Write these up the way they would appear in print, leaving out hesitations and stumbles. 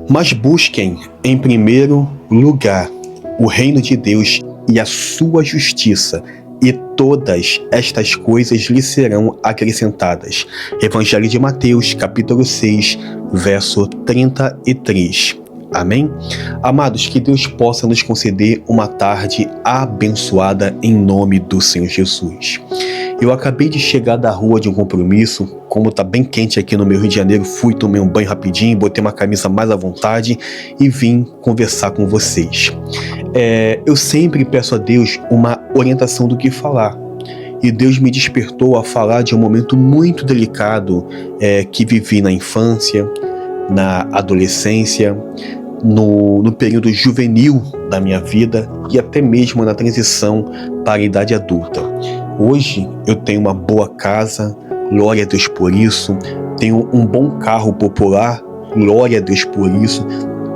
Mas busquem, em primeiro lugar, o reino de Deus e a sua justiça, e todas estas coisas lhe serão acrescentadas. Evangelho de Mateus, capítulo 6, verso 33. Amém? Amados, que Deus possa nos conceder uma tarde abençoada em nome do Senhor Jesus. Eu acabei de chegar da rua de um compromisso, como tá bem quente aqui no meu Rio de Janeiro, fui, tomei um banho rapidinho, botei uma camisa mais à vontade e vim conversar com vocês. Eu sempre peço a Deus uma orientação do que falar. E Deus me despertou a falar de um momento muito delicado que vivi na infância, na adolescência, no período juvenil da minha vida e até mesmo na transição para a idade adulta. Hoje eu tenho uma boa casa, glória a Deus por isso, tenho um bom carro popular, glória a Deus por isso,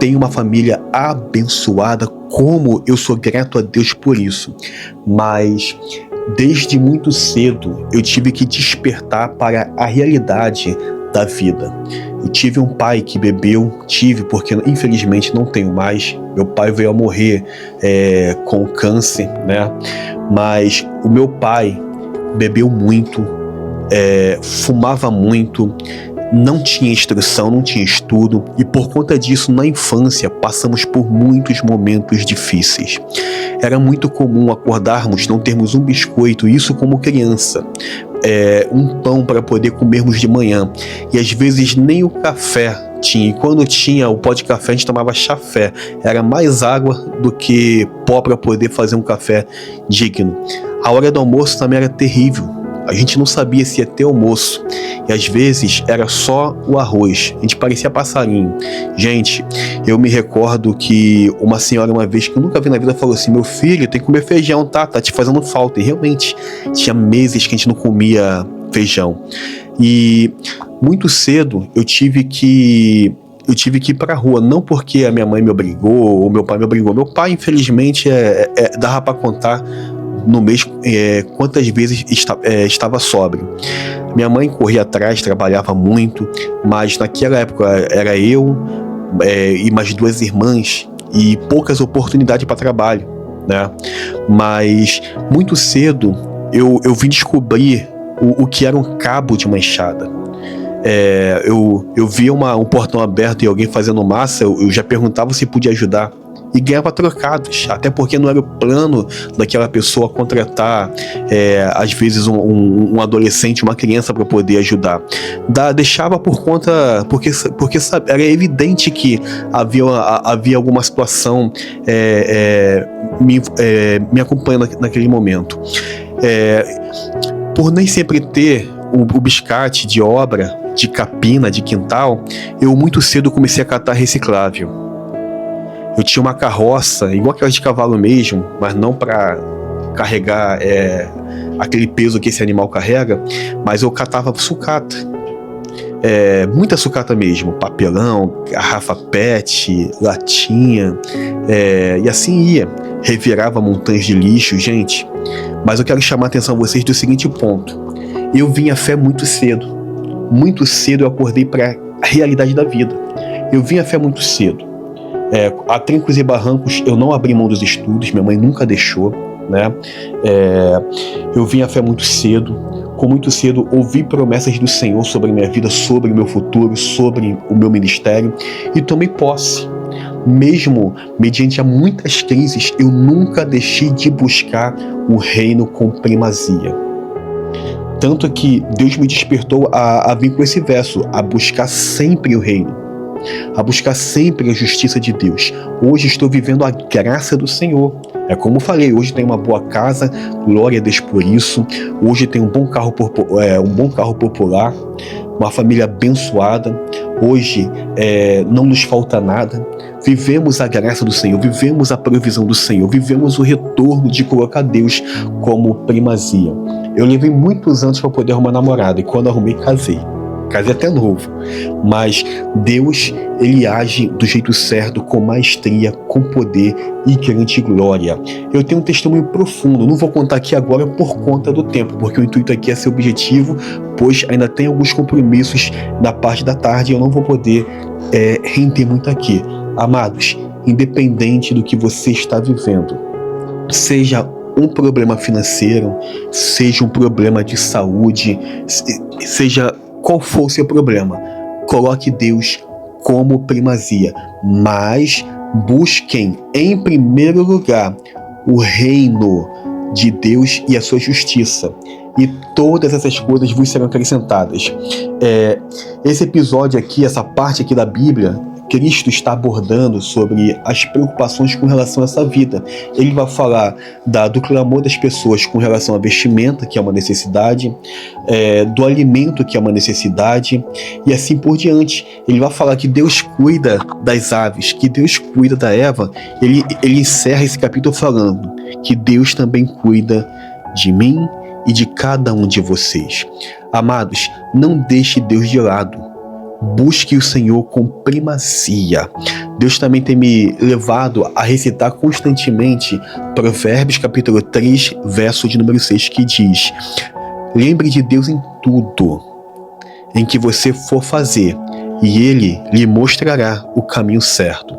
tenho uma família abençoada, como eu sou grato a Deus por isso. Mas desde muito cedo eu tive que despertar para a realidade da vida. Eu tive um pai que bebeu, porque infelizmente não tenho mais. Meu pai veio a morrer com câncer, né? Mas o meu pai bebeu muito, fumava muito, não tinha instrução, não tinha estudo, e por conta disso, na infância, passamos por muitos momentos difíceis. Era muito comum acordarmos, não termos um biscoito, isso como criança, um pão para poder comermos de manhã, e às vezes nem o café tinha, e quando tinha o pó de café a gente tomava chafé, era mais água do que pó para poder fazer um café digno. A hora do almoço também era terrível, a gente não sabia se ia ter almoço, e às vezes era só o arroz, a gente parecia passarinho. Gente, eu me recordo que uma senhora uma vez, que eu nunca vi na vida, falou assim: meu filho, tem que comer feijão, tá te fazendo falta. E realmente, tinha meses que a gente não comia feijão. E muito cedo eu tive que ir para a rua, não porque a minha mãe me obrigou ou meu pai me obrigou. Meu pai, infelizmente, dava para contar no mês quantas vezes estava sóbrio. Minha mãe corria atrás, trabalhava muito, mas naquela época era eu e mais duas irmãs e poucas oportunidades para trabalho, né? Mas muito cedo eu vim descobrir o que era um cabo de uma enxada. Eu via um portão aberto e alguém fazendo massa, eu já perguntava se podia ajudar. E ganhava trocados, até porque não era o plano daquela pessoa contratar às vezes um adolescente, uma criança para poder ajudar. Deixava por conta, porque era evidente que havia alguma situação me acompanhando naquele momento. Por nem sempre ter o biscate de obra, de capina, de quintal, eu muito cedo comecei a catar reciclável. Eu tinha uma carroça, igual aquela de cavalo mesmo, mas não para carregar aquele peso que esse animal carrega, mas eu catava sucata. Muita sucata mesmo, papelão, garrafa PET, latinha, e assim ia. Revirava montanhas de lixo, gente. Mas eu quero chamar a atenção a vocês do seguinte ponto. Eu vim à fé muito cedo. Muito cedo eu acordei para a realidade da vida. Eu vim à fé muito cedo. A trancos e barrancos eu não abri mão dos estudos, minha mãe nunca deixou, né? Eu vim à fé muito cedo, muito cedo ouvi promessas do Senhor sobre a minha vida, sobre o meu futuro, sobre o meu ministério, e tomei posse. Mesmo mediante a muitas crises, eu nunca deixei de buscar o reino com primazia. Tanto que Deus me despertou a vir com esse verso, a buscar sempre o reino, a buscar sempre a justiça de Deus. Hoje estou vivendo a graça do Senhor. Como eu falei, hoje tenho uma boa casa, glória a Deus por isso. Hoje tenho um bom carro popular, uma família abençoada. Hoje não nos falta nada. Vivemos a graça do Senhor, vivemos a provisão do Senhor, vivemos o retorno de colocar Deus como primazia. Eu levei muitos anos para poder arrumar namorada, e quando arrumei, casei até novo, mas Deus, ele age do jeito certo, com maestria, com poder e grande glória. Eu tenho um testemunho profundo, não vou contar aqui agora por conta do tempo, porque o intuito aqui é ser objetivo, pois ainda tem alguns compromissos na parte da tarde e eu não vou poder render muito aqui. Amados, independente do que você está vivendo, seja um problema financeiro, seja um problema de saúde, seja qual for o seu problema, coloque Deus como primazia, mas busquem em primeiro lugar o reino de Deus e a sua justiça, e todas essas coisas vos serão acrescentadas. Esse episódio aqui, essa parte aqui da Bíblia, Cristo está abordando sobre as preocupações com relação a essa vida. Ele vai falar do clamor das pessoas com relação à vestimenta, que é uma necessidade, do alimento, que é uma necessidade, e assim por diante. Ele vai falar que Deus cuida das aves, que Deus cuida da Eva. Ele encerra esse capítulo falando que Deus também cuida de mim e de cada um de vocês. Amados, não deixe Deus de lado. Busque o Senhor com primazia. Deus também tem me levado a recitar constantemente Provérbios capítulo 3, verso de número 6, que diz: lembre de Deus em tudo em que você for fazer, e Ele lhe mostrará o caminho certo.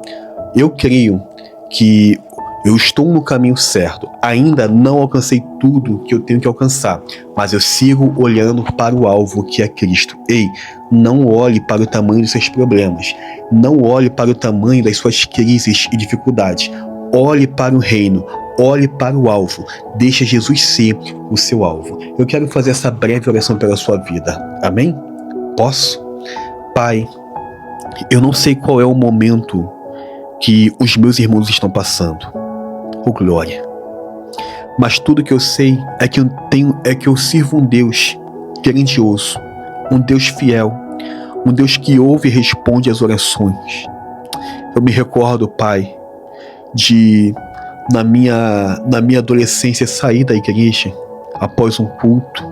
Eu creio que eu estou no caminho certo. Ainda não alcancei tudo que eu tenho que alcançar, mas eu sigo olhando para o alvo, que é Cristo. Ei, não olhe para o tamanho dos seus problemas. Não olhe para o tamanho das suas crises e dificuldades. Olhe para o reino. Olhe para o alvo. Deixa Jesus ser o seu alvo. Eu quero fazer essa breve oração pela sua vida. Amém? Posso? Pai, eu não sei qual é o momento que os meus irmãos estão passando. Oh, glória. Mas tudo que eu sei é que eu sirvo um Deus grandioso, um Deus fiel, um Deus que ouve e responde às orações. Eu me recordo, Pai, de na minha adolescência sair da igreja após um culto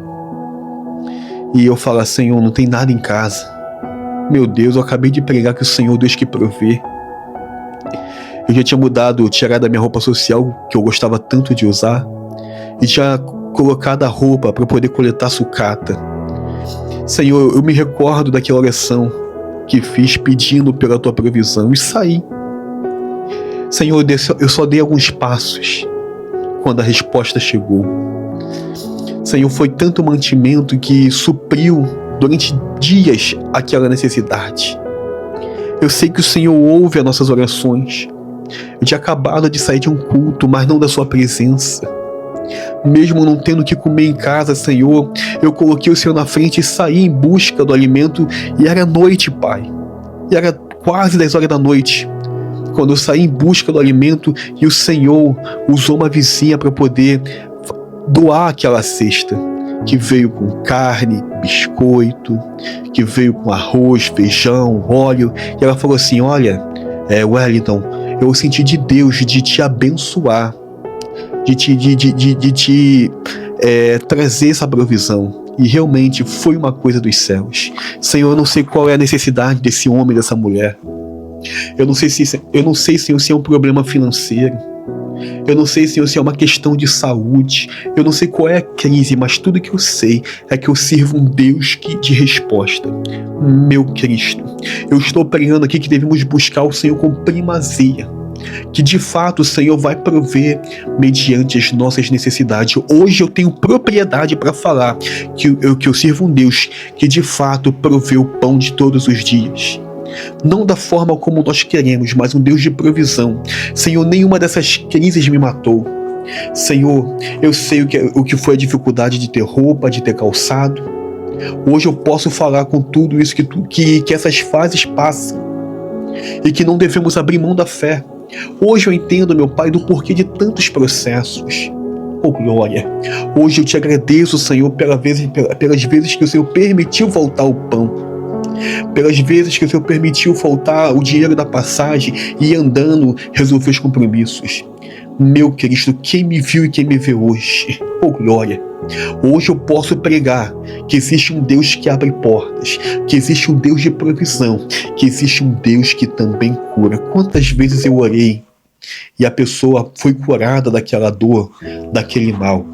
e eu falar: Senhor, não tem nada em casa. Meu Deus, eu acabei de pregar que o Senhor é o Deus que provê. Eu já tinha tirado a minha roupa social, que eu gostava tanto de usar, e tinha colocado a roupa para poder coletar sucata. Senhor, eu me recordo daquela oração que fiz pedindo pela tua provisão e saí. Senhor, eu só dei alguns passos quando a resposta chegou. Senhor, foi tanto mantimento que supriu durante dias aquela necessidade. Eu sei que o Senhor ouve as nossas orações. Eu tinha acabado de sair de um culto, mas não da sua presença. Mesmo não tendo que comer em casa, Senhor, eu coloquei o Senhor na frente e saí em busca do alimento. E era noite, Pai. E era quase 10 horas da noite, quando eu saí em busca do alimento, e o Senhor usou uma vizinha para poder doar aquela cesta, que veio com carne, biscoito, que veio com arroz, feijão, óleo. E ela falou assim: olha, Wellington, eu senti de Deus de te abençoar, de te trazer essa provisão. E realmente foi uma coisa dos céus. Senhor, eu não sei qual é a necessidade desse homem, dessa mulher. Eu não sei, Senhor, se é um problema financeiro. Eu não sei, Senhor, se é uma questão de saúde. Eu não sei qual é a crise, mas tudo que eu sei é que eu sirvo um Deus de resposta. Meu Cristo, eu estou pregando aqui que devemos buscar o Senhor com primazia, que de fato o Senhor vai prover mediante as nossas necessidades. Hoje eu tenho propriedade para falar que eu sirvo um Deus que de fato provê o pão de todos os dias. Não da forma como nós queremos, mas um Deus de provisão. Senhor, nenhuma dessas crises me matou. Senhor, eu sei o que foi a dificuldade de ter roupa, de ter calçado. Hoje eu posso falar com tudo isso que essas fases passam e que não devemos abrir mão da fé. Hoje eu entendo, meu Pai, do porquê de tantos processos. Oh, glória! Hoje eu te agradeço, Senhor, pelas vezes que o Senhor permitiu faltar o pão, pelas vezes que o Senhor permitiu faltar o dinheiro da passagem e andando resolver os compromissos. Meu Cristo, quem me viu e quem me vê hoje, oh glória! Hoje eu posso pregar que existe um Deus que abre portas, que existe um Deus de provisão, que existe um Deus que também cura. Quantas vezes eu orei e a pessoa foi curada daquela dor, daquele mal.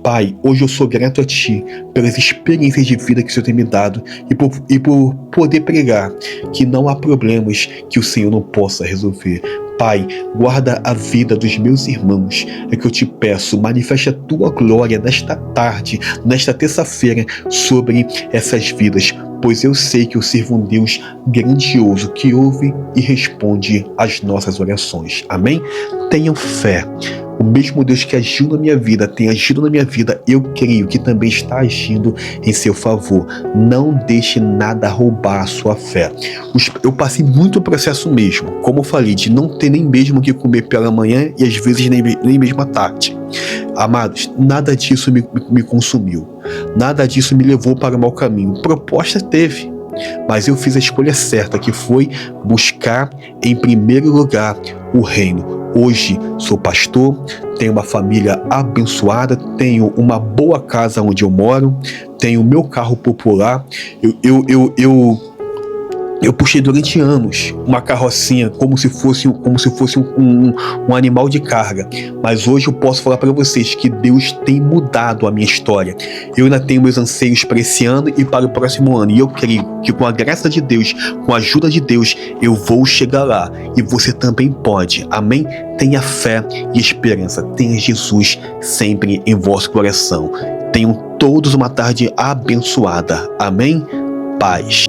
Pai, hoje eu sou grato a Ti pelas experiências de vida que o Senhor tem me dado e por poder pregar que não há problemas que o Senhor não possa resolver. Pai, guarda a vida dos meus irmãos. É que eu te peço, manifeste a Tua glória nesta tarde, nesta terça-feira, sobre essas vidas, pois eu sei que eu sirvo um Deus grandioso que ouve e responde às nossas orações. Amém? Tenham fé. O mesmo Deus que agiu na minha vida, tem agido na minha vida, eu creio que também está agindo em seu favor. Não deixe nada roubar a sua fé. Eu passei muito processo mesmo, como eu falei, de não ter nem mesmo o que comer pela manhã e às vezes nem mesmo à tarde. Amados, nada disso me consumiu. Nada disso me levou para o mau caminho. Proposta teve, mas eu fiz a escolha certa, que foi buscar em primeiro lugar o reino. Hoje sou pastor, tenho uma família abençoada, tenho uma boa casa onde eu moro, tenho meu carro popular. Eu puxei durante anos uma carrocinha como se fosse um animal de carga, mas hoje eu posso falar para vocês que Deus tem mudado a minha história. Eu ainda tenho meus anseios para esse ano e para o próximo ano, e eu creio que com a graça de Deus, com a ajuda de Deus, eu vou chegar lá, e você também pode. Amém? Tenha fé e esperança, tenha Jesus sempre em vosso coração. Tenham todos uma tarde abençoada. Amém? Paz.